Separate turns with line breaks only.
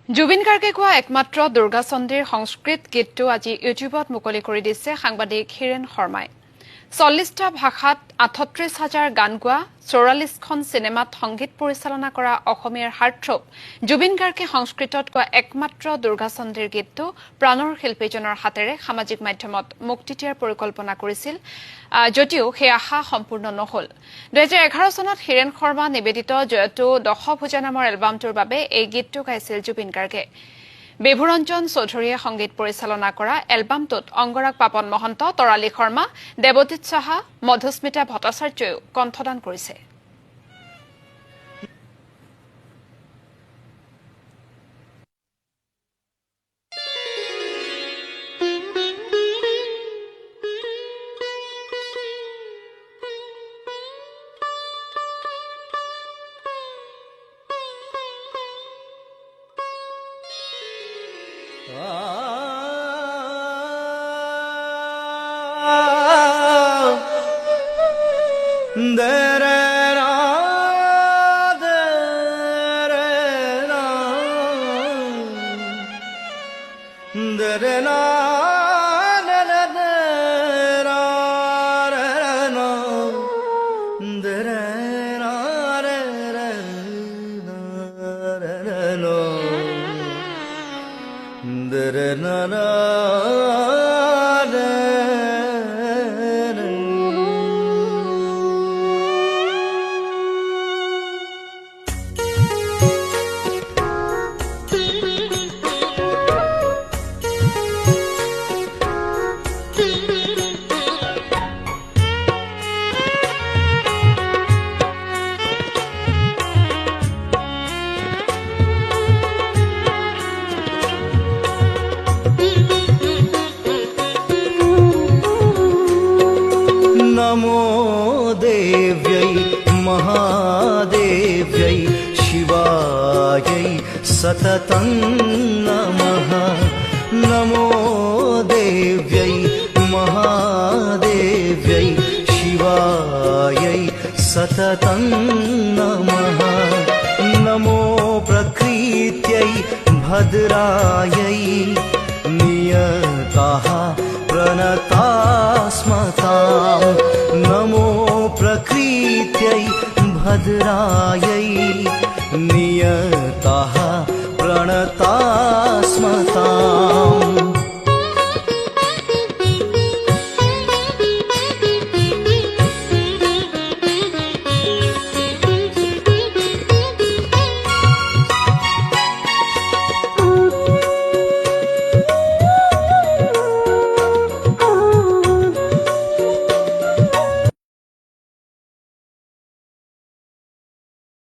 জুবিন গাৰ্গে কোৱা একমাত্ৰ দুৰ্গা চন্দ্ৰীৰ সংস্কৃত গীতটো আজি ইউটিউবত মুকলি কৰি দিছে সাংবাদিক হিৰেণ শৰ্মাই ৪০টা ভাষাত ৩৮,০০০ গান গোৱা ৪৪খন চিনেমাত সংগীত পৰিচালনা কৰা অসমীয়াৰ হাৰ্টথ্ৰব জুবিন গাৰ্গে সংস্কৃতত কোৱা একমাত্ৰ দুৰ্গা চন্দ্ৰীৰ গীতটো প্ৰাণৰ শিল্পীজনৰ হাতেৰে সামাজিক মাধ্যমত মুক্তি দিয়াৰ পৰিকল্পনা কৰিছিল যদিও সেই আশা সম্পূৰ্ণ নহল ২০১১ চনত হিৰেণ শৰ্মা নিবেদিত জয়তু দশভুজা নামৰ এলবামটোৰ বাবে এই গীতটো গাইছিল জুবিন গাৰ্গে বিভুৰঞ্জন চৌধুৰীয়ে সংগীত পৰিচালনা কৰা এলবামটোত অংগৰাগ পাপন মহন্ত তৰালী শৰ্মা দেৱজিৎ সাহা মধুস্মিতা ভট্টাচাৰ্যও কণ্ঠদান কৰিছে
नमो देव्यै महादेव्यै शिवायै सततं नमः नमो देव्यै महादेव्यै शिवायै सततं नमः नमो प्रकृत्यै भद्रायै नियताः प्रणतास्मतां नमो प्रकृत्यै भद्रायै नियताः प्रणता